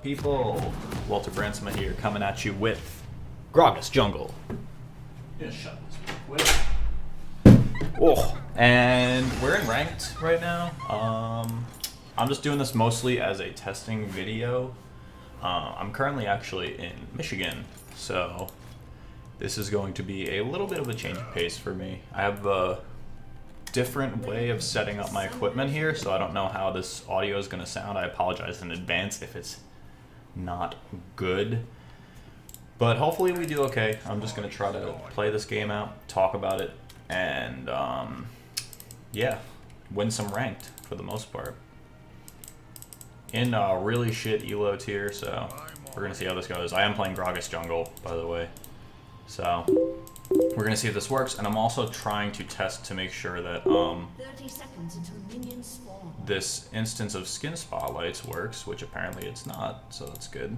people? Walter Bransma here, coming at you with Gragas Jungle. Yeah, shut this real quick. Oh, and we're in ranked right now. I'm just doing this mostly as a testing video. I'm currently actually in Michigan, so this is going to be a little bit of a change of pace for me. I have a different way of setting up my equipment here, so I don't know how this audio is going to sound. I apologize in advance if it's not good, but hopefully we do okay. I'm just going to try to play this game out, talk about it, and yeah, win some ranked for the most part. In a really shit elo tier, so we're going to see how this goes. I am playing Gragas Jungle, by the way, so we're going to see if this works, and I'm also trying to test to make sure that 30 seconds until minions spawn. This instance of skin spotlights works, which apparently it's not, so that's good.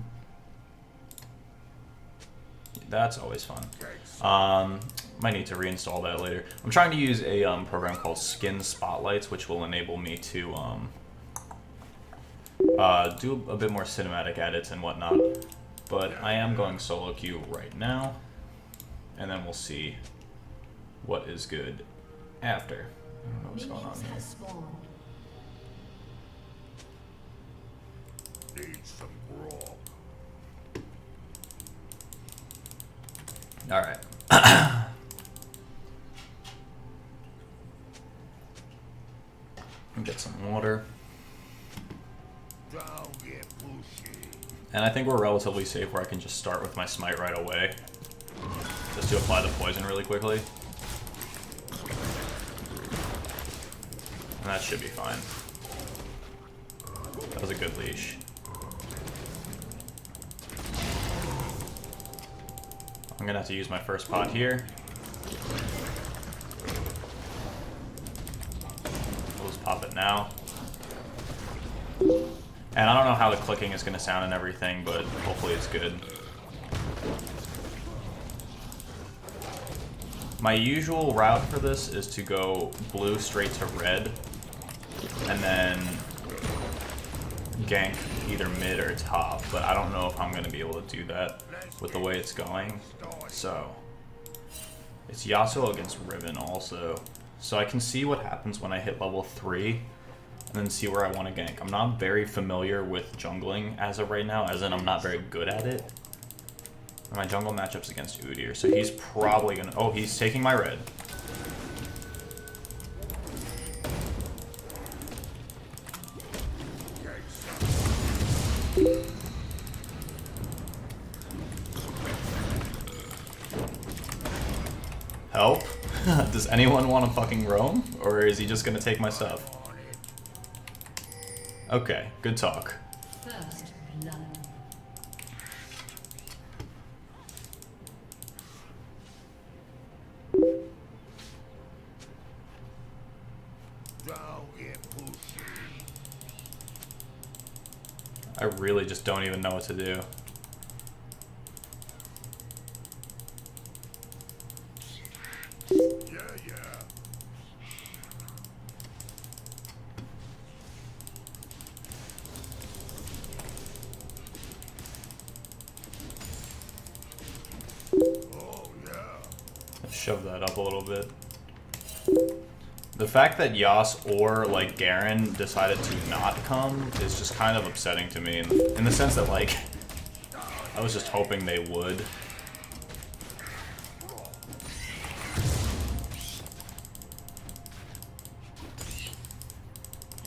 That's always fun. Might need to reinstall that later. I'm trying to use a program called Skin Spotlights, which will enable me to do a bit more cinematic edits and whatnot. But I am going solo queue right now, and then we'll see what is good after. I don't know what's going on here. Need some grog. All right. Get some water. Don't get pushy. And I think we're relatively safe where I can just start with my smite right away. Just to apply the poison really quickly. And that should be fine. That was a good leash. I'm gonna have to use my first pot here. We'll just pop it now. And I don't know how the clicking is gonna sound and everything, but hopefully it's good. My usual route for this is to go blue straight to red, and then gank either mid or top, but I don't know if I'm going to be able to do that with the way it's going. So, it's Yasuo against Riven also. So I can see what happens when I hit level 3, and then see where I want to gank. I'm not very familiar with jungling as of right now, as in I'm not very good at it. My jungle matchup's against Udyr, so he's probably gonna... Oh, he's taking my red. Help? Does anyone want to fucking roam? Or is he just gonna take my stuff? Okay, good talk. First blood. Don't get pushy. I really just don't even know what to do. Yeah, yeah. Oh, yeah. Let's shove that up a little bit. The fact that Yas or, like, Garen decided to not come is just kind of upsetting to me, in the sense that, like, I was just hoping they would.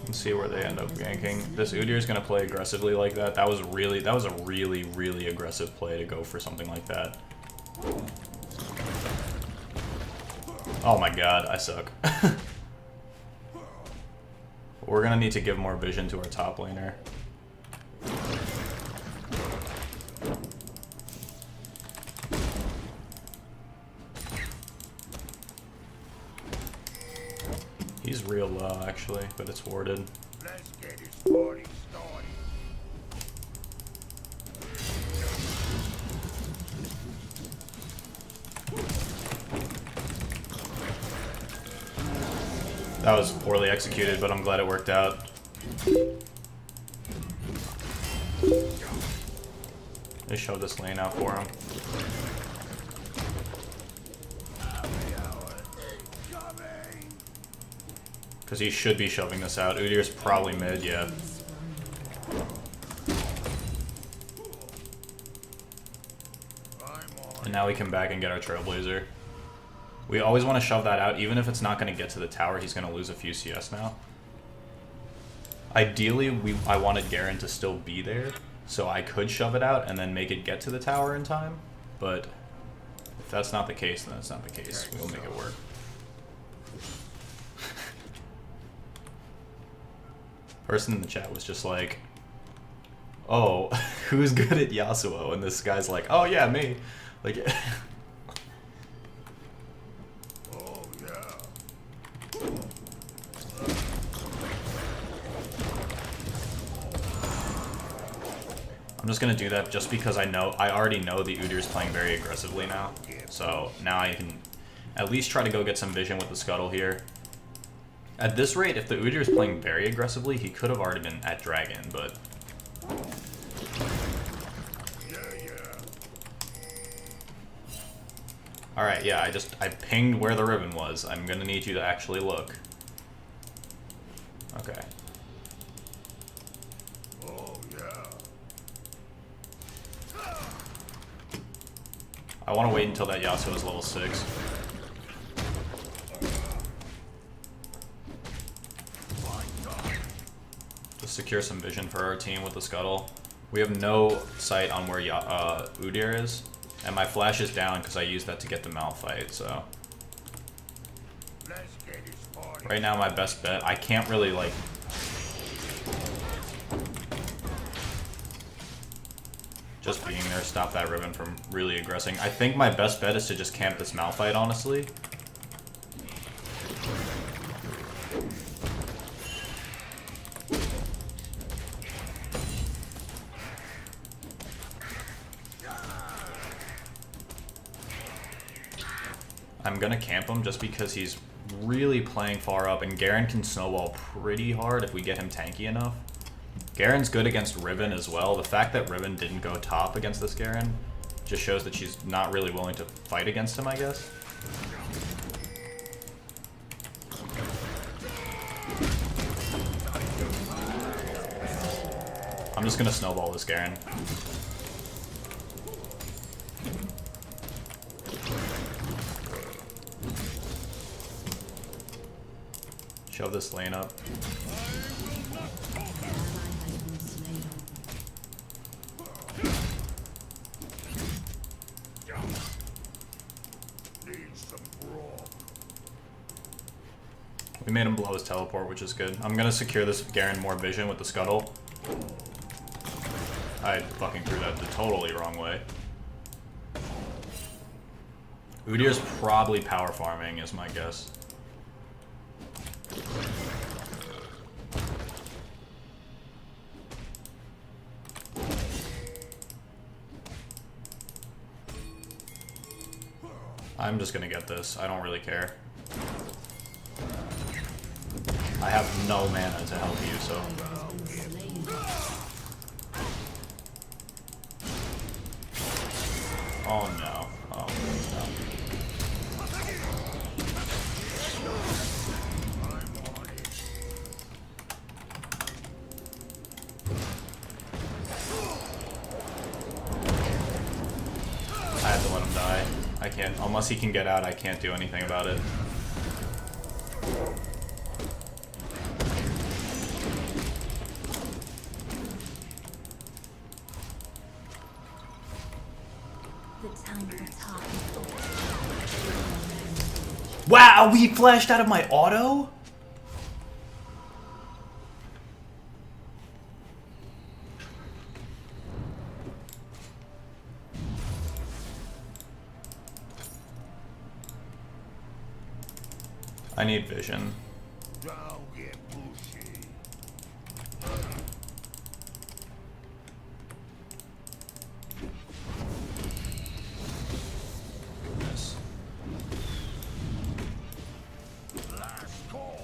Let's see where they end up ganking. This Udyr is gonna play aggressively like that. That was a really aggressive play to go for something like that. Oh my god, I suck. We're gonna need to give more vision to our top laner. He's real low actually, but it's warded. Let's get this party started. That was poorly executed, but I'm glad it worked out. They showed this lane out for him. Because he should be shoving this out. Udyr's probably mid, yeah. And now we come back and get our Trailblazer. We always want to shove that out, even if it's not going to get to the tower. He's going to lose a few CS now. Ideally, I wanted Garen to still be there, so I could shove it out and then make it get to the tower in time. But if that's not the case, then it's not the case. We'll make it work. Person in the chat was just like, oh, who's good at Yasuo? And this guy's like, oh yeah, me. Like, Oh yeah. I'm just gonna do that just because I already know the Udyr's playing very aggressively now. So now I can at least try to go get some vision with the scuttle here. At this rate, if the Udyr's playing very aggressively, he could have already been at Dragon, but... Alright, yeah, I pinged where the ribbon was. I'm gonna need you to actually look. Okay. Oh yeah. I want to wait until that Yasuo is level 6. Just secure some vision for our team with the scuttle. We have no sight on where Udyr is, and my flash is down because I used that to get the Malphite, so... Let's get this party. Right now, my best bet, I can't really, like... Just being there, stop that ribbon from really aggressing. I think my best bet is to just camp this Malphite, honestly. I'm gonna camp him just because he's really playing far up, and Garen can snowball pretty hard if we get him tanky enough. Garen's good against Riven as well. The fact that Riven didn't go top against this Garen just shows that she's not really willing to fight against him, I guess. I'm just gonna snowball this Garen. Shove this lane up. We made him blow his teleport, which is good. I'm gonna secure this Garen more vision with the scuttle. I fucking threw that the totally wrong way. Udyr's probably power farming, is my guess. I'm just gonna get this. I don't really care. I have no mana to help you, so... Oh no. Oh no. I had to let him die. I can't, unless he can get out, I can't do anything about it. Wow, we flashed out of my auto? I need vision. Don't get pushy. Goodness. Last call.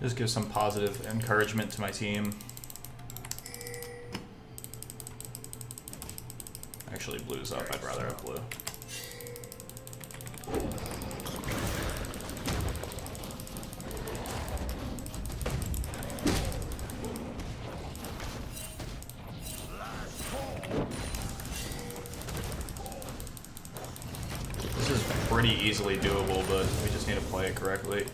Just give some positive encouragement to my team. Actually, blue's up. I'd rather have blue. This is pretty easily doable, but we just need to play it correctly.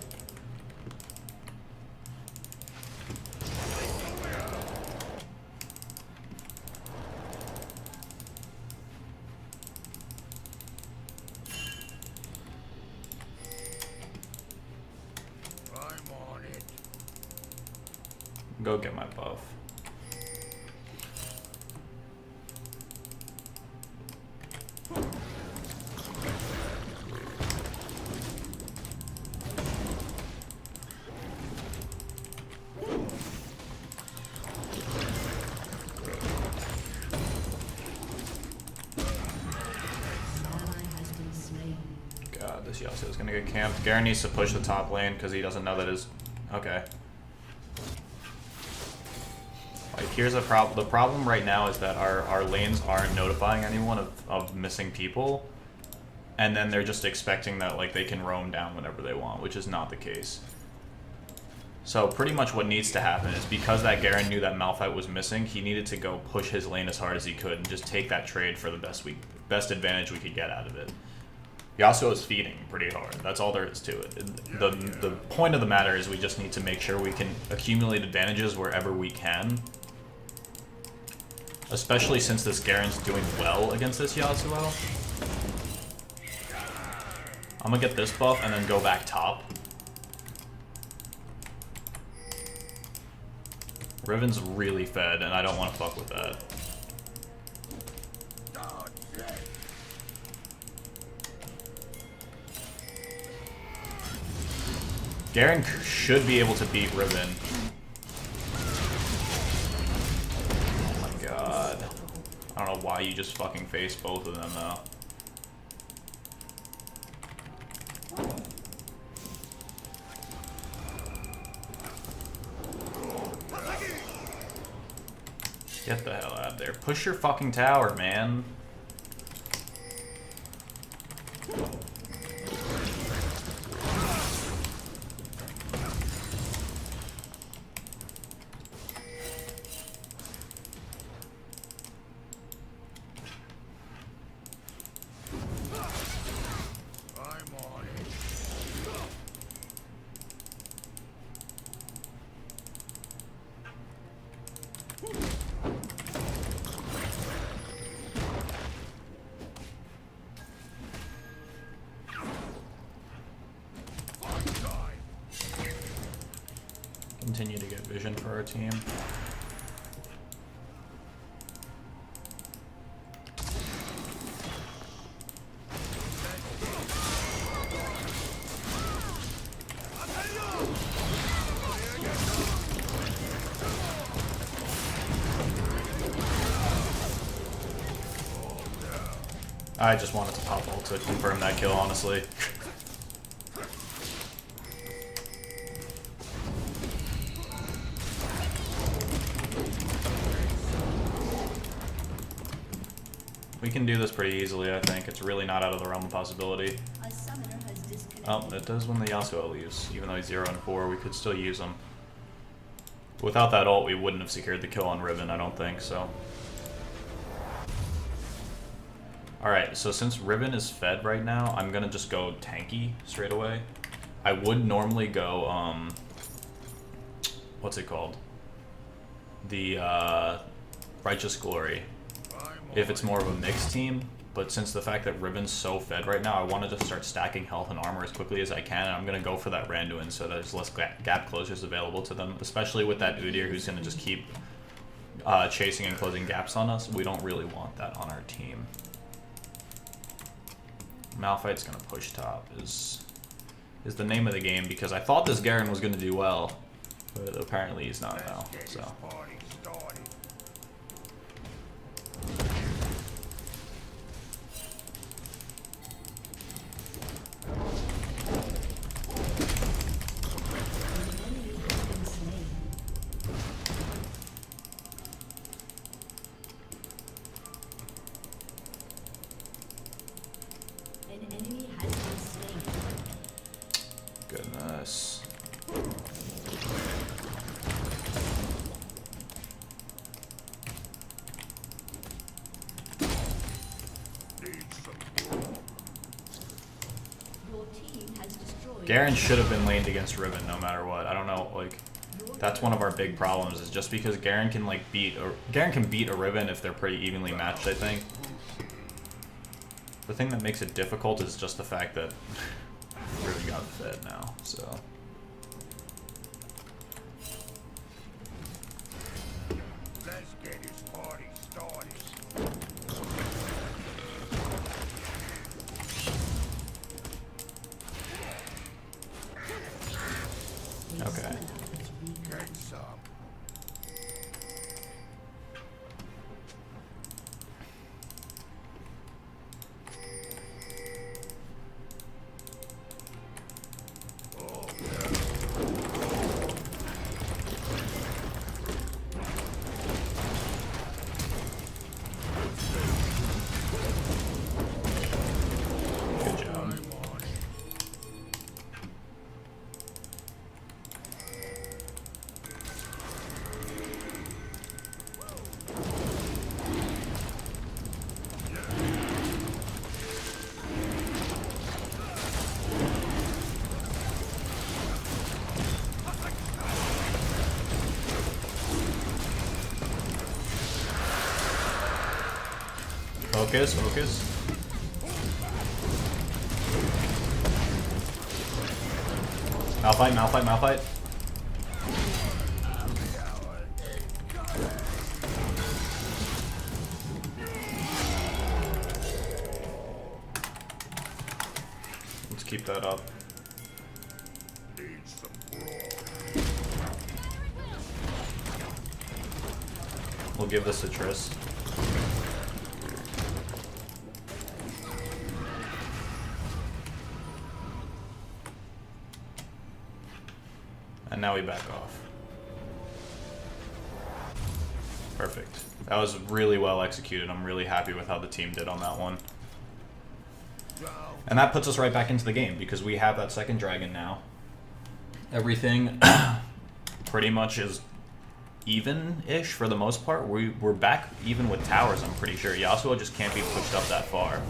Go get my buff. God, this Yasuo is gonna get camped. Garen needs to push the top lane because he doesn't know that his... Okay. Like, here's the problem. The problem right now is that our lanes aren't notifying anyone of missing people, and then they're just expecting that like they can roam down whenever they want, which is not the case. So pretty much what needs to happen is, because that Garen knew that Malphite was missing, he needed to go push his lane as hard as he could and just take that trade for the best advantage we could get out of it. Yasuo is feeding pretty hard. That's all there is to it. The point of the matter is we just need to make sure we can accumulate advantages wherever we can. Especially since this Garen's doing well against this Yasuo. I'm gonna get this buff and then go back top. Riven's really fed and I don't want to fuck with that. Garen should be able to beat Riven. Oh my god. I don't know why you just fucking face both of them though. Get the hell out of there. Push your fucking tower, man. Continue to get vision for our team. I just wanted to pop ult to confirm that kill, honestly. We can do this pretty easily, I think. It's really not out of the realm of possibility. Oh, it does when the Yasuo leaves. Even though he's 0 and 4, we could still use him. Without that ult, we wouldn't have secured the kill on Riven, I don't think, so... Alright, so since Riven is fed right now, I'm gonna just go tanky straight away. I would normally go, what's it called? The, Righteous Glory. If it's more of a mixed team, but since the fact that Riven's so fed right now, I want to just start stacking health and armor as quickly as I can, and I'm going to go for that Randuin so there's less gap closures available to them, especially with that Udyr who's going to just keep chasing and closing gaps on us. We don't really want that on our team. Malphite's going to push top is the name of the game, because I thought this Garen was going to do well, but apparently he's not now, so... Garen should have been laned against Riven no matter what. I don't know, like, that's one of our big problems, is just because Garen can like beat a Riven if they're pretty evenly matched, I think. The thing that makes it difficult is just the fact that Riven got fed now, so. Let's get this party started. Okay. Get some. Good job. Focus, focus. Malphite, Malphite, Malphite. Let's keep that up. Need some broth. We'll give this a Triss. And now we back off. Perfect. That was really well executed. I'm really happy with how the team did on that one. And that puts us right back into the game because we have that second dragon now. Everything pretty much is even-ish for the most part. We're back even with towers, I'm pretty sure. Yasuo just can't be pushed up that far.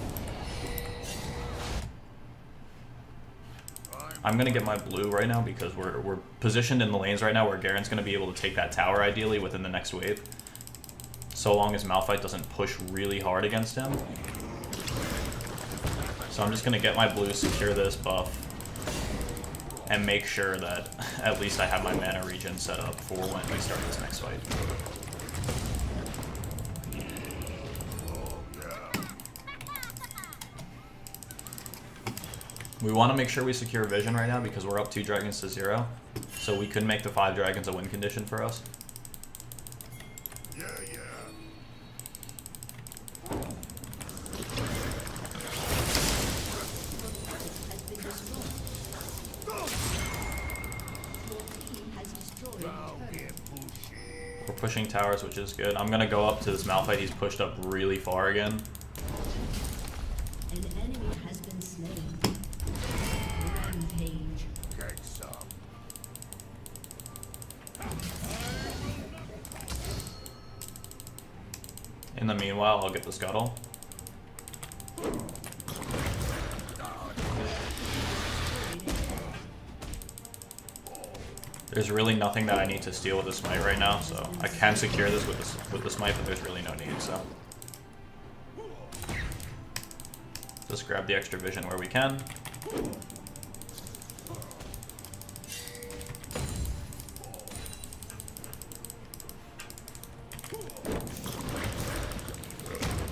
I'm gonna get my blue right now because we're positioned in the lanes right now where Garen's gonna be able to take that tower ideally within the next wave. So long as Malphite doesn't push really hard against him. So I'm just gonna get my blue, secure this buff, and make sure that at least I have my mana regen set up for when we start this next fight. We want to make sure we secure vision right now because we're up 2 dragons to 0. So we could make the 5 dragons a win condition for us. Yeah, yeah. Don't get pushy. We're pushing towers, which is good. I'm going to go up to this Malphite. He's pushed up really far again. An enemy has been slain. Rampage. Get some. In the meanwhile, I'll get the scuttle. There's really nothing that I need to steal with the smite right now, so I can secure this with the smite, but there's really no need, so. Just grab the extra vision where we can.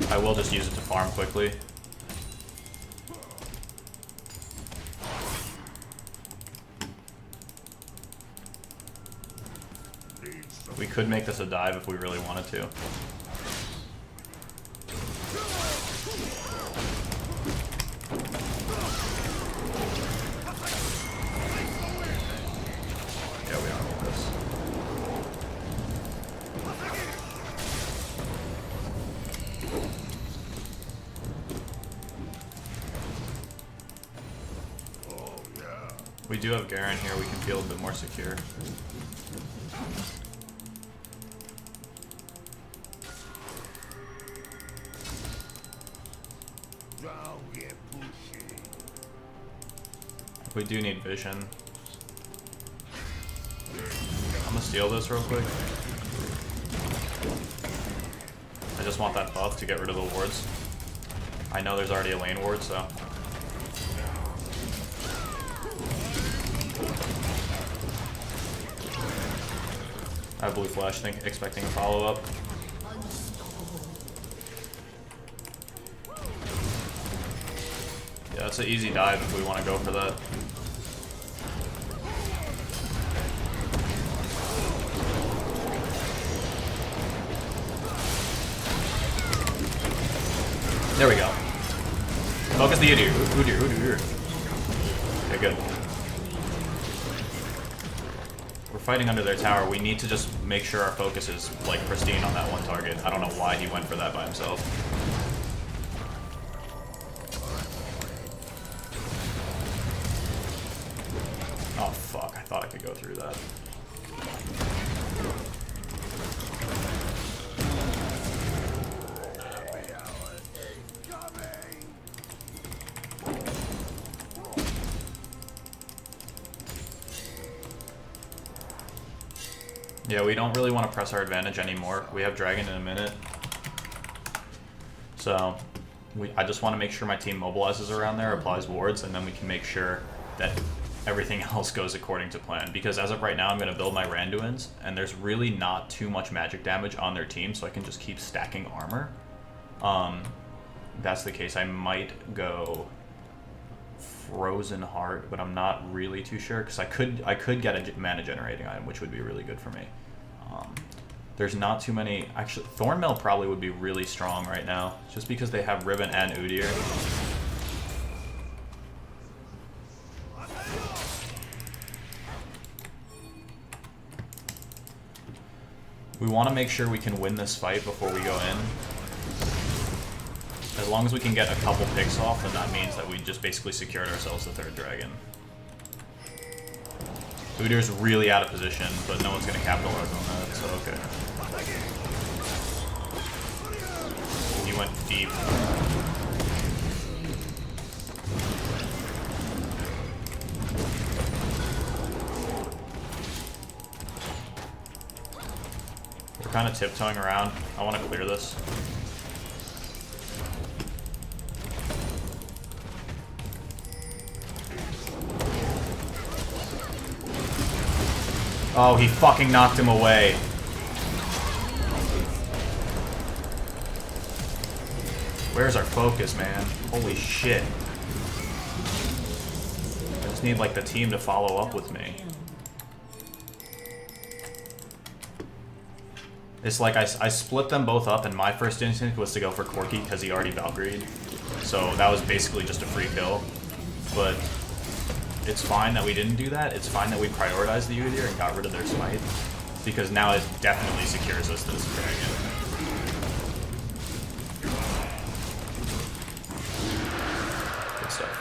I will just use it to farm quickly. We could make this a dive if we really wanted to. Yeah, we don't need this. We do have Garen here, we can feel a bit more secure. Don't get pushy. We do need vision. I'm gonna steal this real quick. I just want that buff to get rid of the wards. I know there's already a lane ward, so. I have blue flash, expecting a follow-up. Yeah, that's an easy dive if we want to go for that. There we go. Focus the Udyr. Udyr. Okay, good. We're fighting under their tower. We need to just make sure our focus is, like, pristine on that one target. I don't know why he went for that by himself. Oh, fuck. I thought I could go through that. Yeah, we don't really want to press our advantage anymore. We have Dragon in a minute. So, I just want to make sure my team mobilizes around there, applies wards, and then we can make sure that everything else goes according to plan. Because as of right now, I'm going to build my Randuins, and there's really not too much magic damage on their team, so I can just keep stacking armor. If that's the case, I might go Frozen Heart, but I'm not really too sure, because I could get a mana generating item, which would be really good for me. There's not too many. Actually, Thornmail probably would be really strong right now, just because they have Riven and Udyr. We want to make sure we can win this fight before we go in. As long as we can get a couple picks off, then that means that we just basically secured ourselves the third dragon. Udyr's really out of position, but no one's going to capitalize on that, so okay. He went deep. We're kind of tiptoeing around. I want to clear this. Oh, he fucking knocked him away. Where's our focus, man? Holy shit. I just need, like, the team to follow up with me. It's like I split them both up, and my first instinct was to go for Corki because he already Valkyrie'd. So that was basically just a free kill. But it's fine that we didn't do that. It's fine that we prioritized the Udyr and got rid of their smite, because now it definitely secures us this dragon. Good stuff.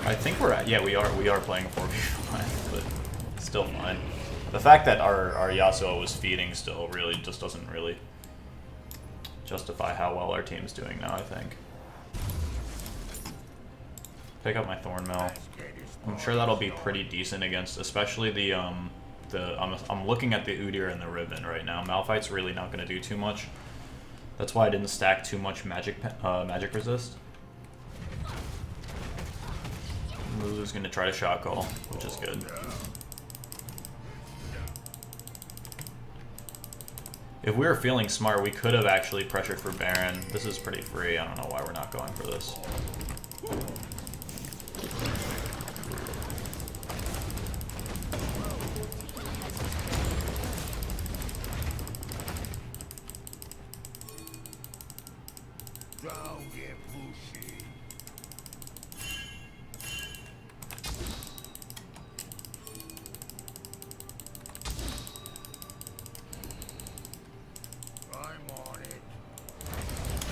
I think we're at, yeah, we are playing a 4v5, but it's still fine. The fact that our Yasuo was feeding still really just doesn't really justify how well our team's doing now, I think. Pick up my Thornmail. I'm sure that'll be pretty decent against, especially the I'm looking at the Udyr and the Riven right now. Malphite's really not going to do too much. That's why I didn't stack too much magic resist. Lulu's going to try to shot call, which is good. If we were feeling smart, we could have actually pressured for Baron. This is pretty free. I don't know why we're not going for this. Don't get pushy.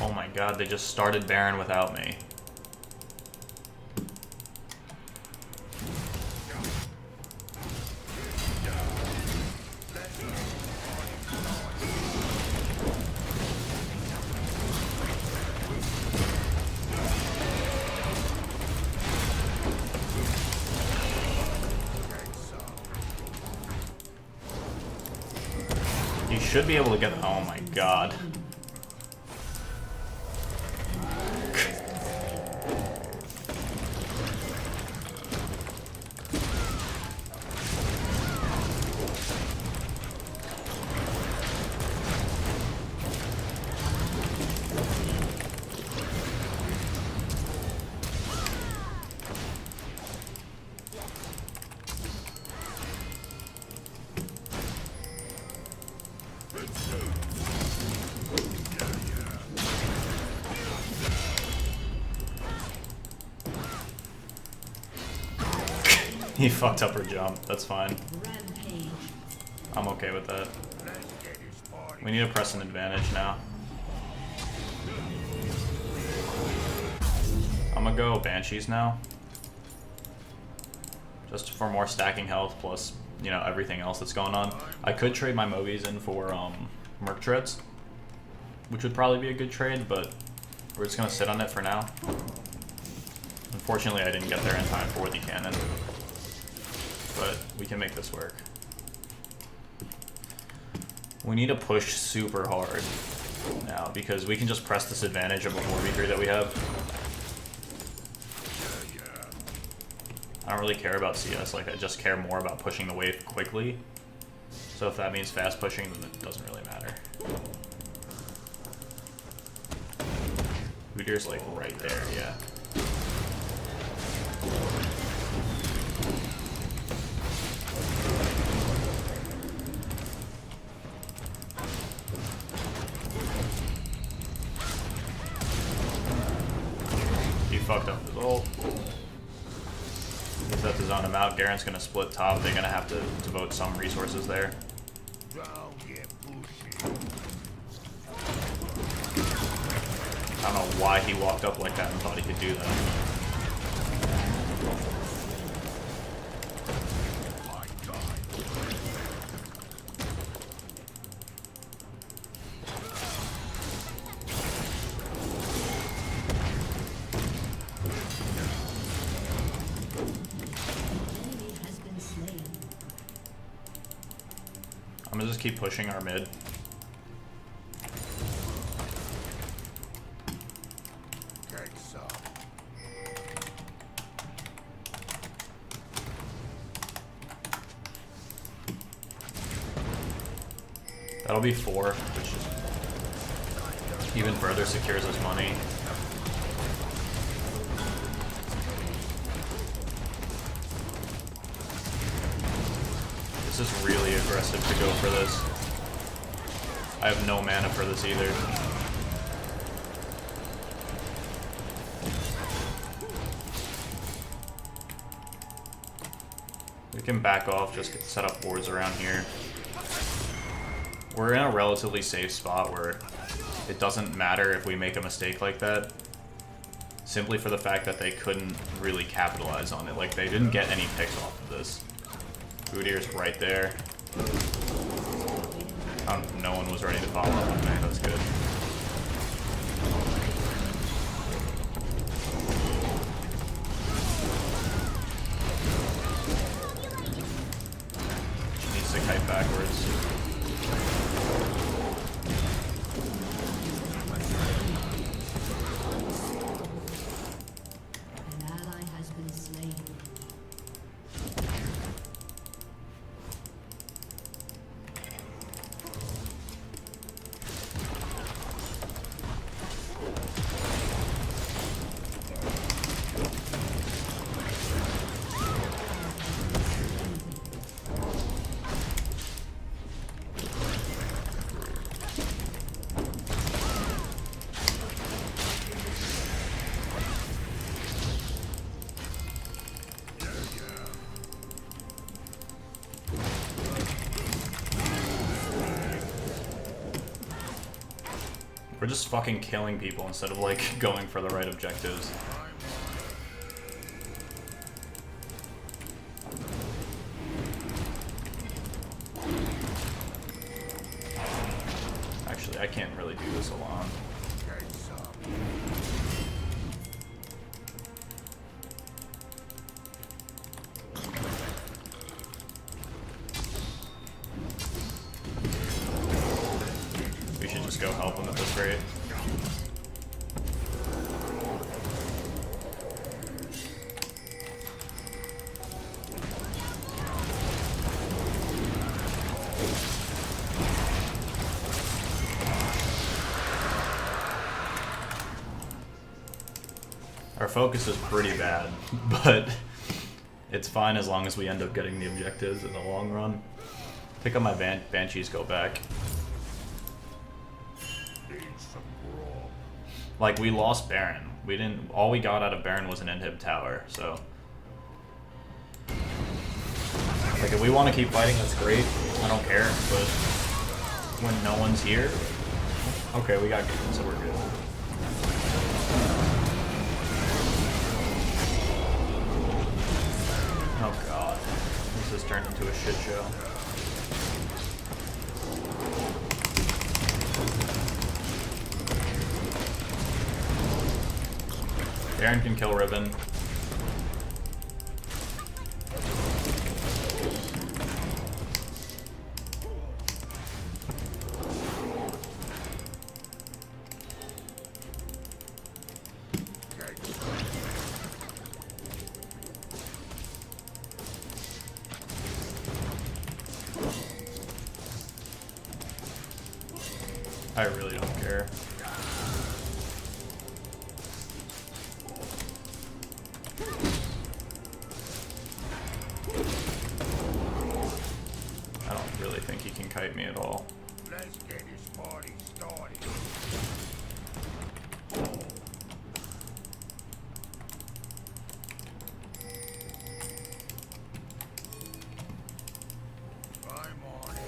Oh my god, they just started Baron without me. should be able to get. Oh my god. He fucked up her jump. That's fine. Rampage. I'm okay with that. Let's get his party. We need to press an advantage now. I'm gonna go Banshees now. Just for more stacking health plus, you know, everything else that's going on. I could trade my Mobies in for Merc Treads, which would probably be a good trade, but we're just gonna sit on it for now. Unfortunately, I didn't get there in time for the cannon, but we can make this work. We need to push super hard now because we can just press this advantage of a 4v3 that we have. I don't really care about CS, like I just care more about pushing the wave quickly. So if that means fast pushing, then it doesn't really matter. Udir's like right there, yeah. He fucked up his ult. He's have to zone him out. Garen's gonna split top. They're gonna have to devote some resources there. Don't get pushy. I don't know why he walked up like that and thought he could do that. My God. Enemy has been slain. I'm gonna just keep pushing our mid. Take some. That'll be 4, which even further secures us money. This is really aggressive to go for this. I have no mana for this either. We can back off, just set up boards around here. We're in a relatively safe spot where it doesn't matter if we make a mistake like that, simply for the fact that they couldn't really capitalize on it. Like, they didn't get any picks off of this. Udir's right there. No one was ready to follow up on me. That's good. She needs to kite backwards. An ally has been slain. We're just fucking killing people instead of, like, going for the right objectives. Actually, I can't really do this alone. Take some. just go help him at this rate. Our focus is pretty bad, but it's fine as long as we end up getting the objectives in the long run. Pick up my Banshees, go back. Like, we lost Baron. We didn't. All we got out of Baron was an inhib tower, so. Like, if we want to keep fighting, that's great. I don't care, but when no one's here. Okay, we got good, so we're good. Oh god. This has turned into a shit show. Baron can kill Ribbon. I really don't care. I don't really think he can kite me at all. Let's get this party started. I'm on it.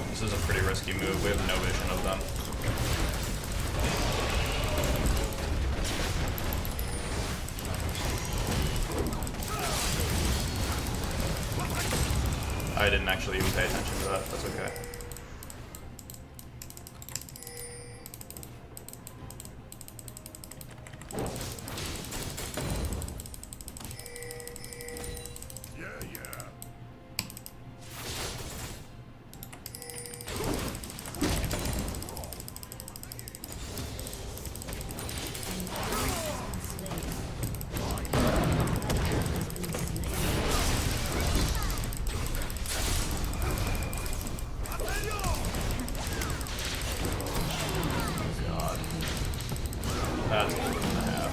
This is a pretty risky move. We have no vision of them. I didn't actually even pay attention to that. That's okay. That's a 1.5.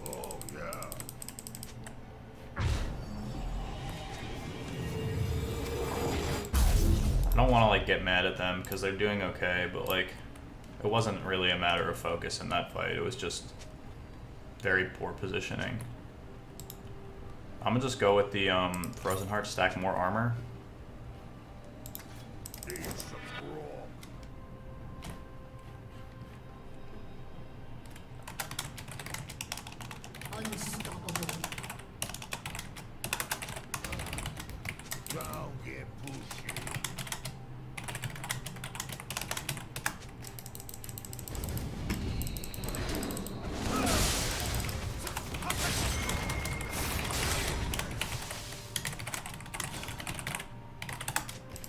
Oh, yeah. I don't want to like get mad at them because they're doing okay, but like it wasn't really a matter of focus in that fight. It was just very poor positioning. I'm gonna just go with the Frozen Heart, stack more armor. Need some grog. Unstoppable. Don't get pushy.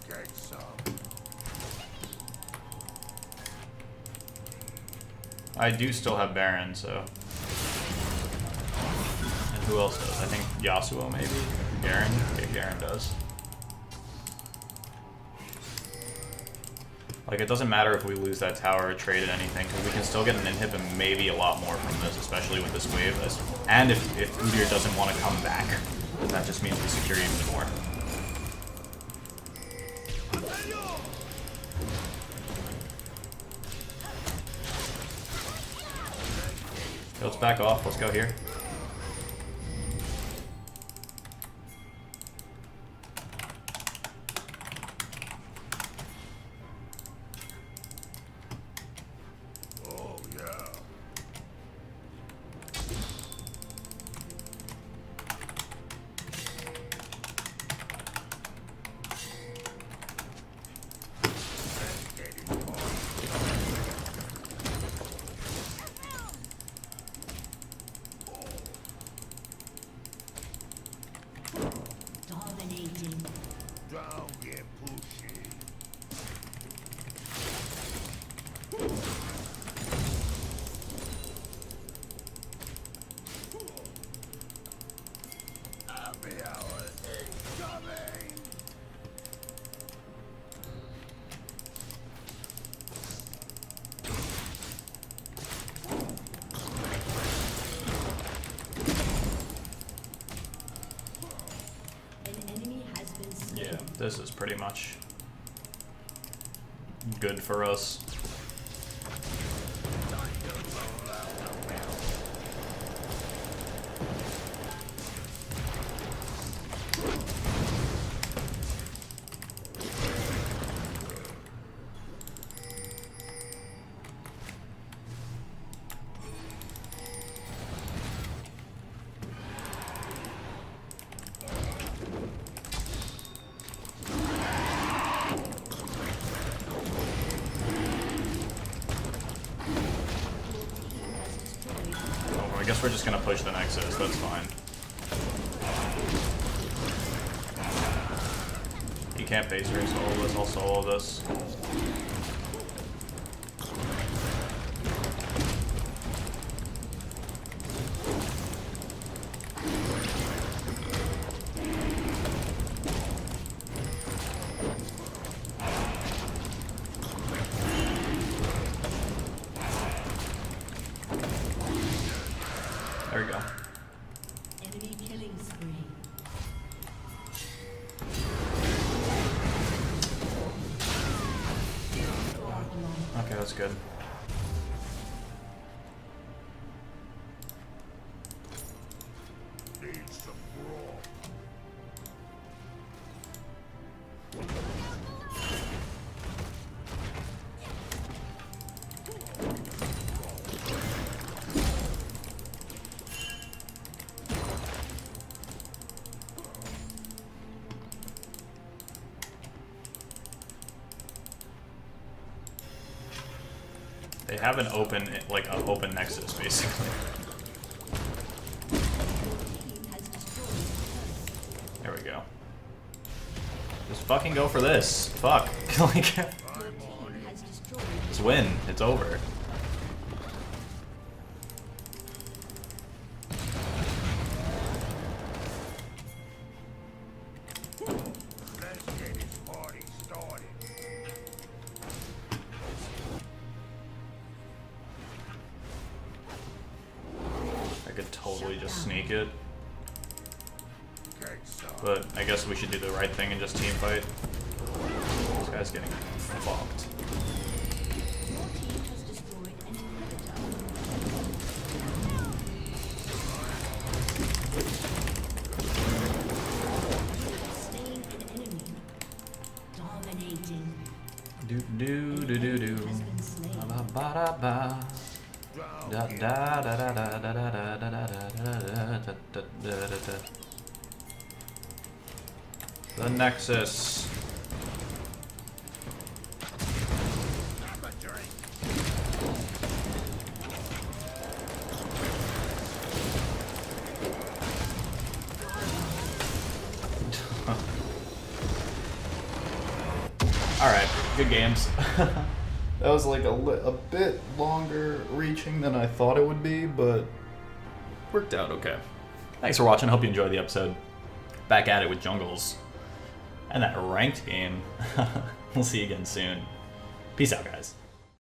Get some. I do still have Baron, so. And who else does? I think Yasuo maybe? Garen? Yeah, Garen does. Like, it doesn't matter if we lose that tower or trade at anything, because we can still get an inhib and maybe a lot more from this, especially with this wave. And if Udyr doesn't want to come back, then that just means we secure even more. So let's back off. Let's go here. Oh, yeah. This is pretty much good for us. I guess we're just gonna push the Nexus, that's fine. He can't base race all of this, I'll solo this. There we go. Enemy killing spree. Okay, that's good. Need some brawl. They have an open, like, an open Nexus, basically. There we go. Just fucking go for this. Fuck. Like, just win. It's over. Let's get this party started. I could totally just sneak it. Okay, son. But I guess we should do the right thing and just team fight. This guy's getting fucked. Your team has destroyed an inhibitor. Slaying an enemy. Dominating. Do do do do do. Has been slain. Ba ba da ba. Da da da da da da da da da da da da da da. The Nexus. Have a drink. Alright, good games. That was like a bit longer reaching than I thought it would be, but worked out okay. Thanks for watching, hope you enjoyed the episode. Back at it with Jungles. And that ranked game. We'll see you again soon. Peace out, guys.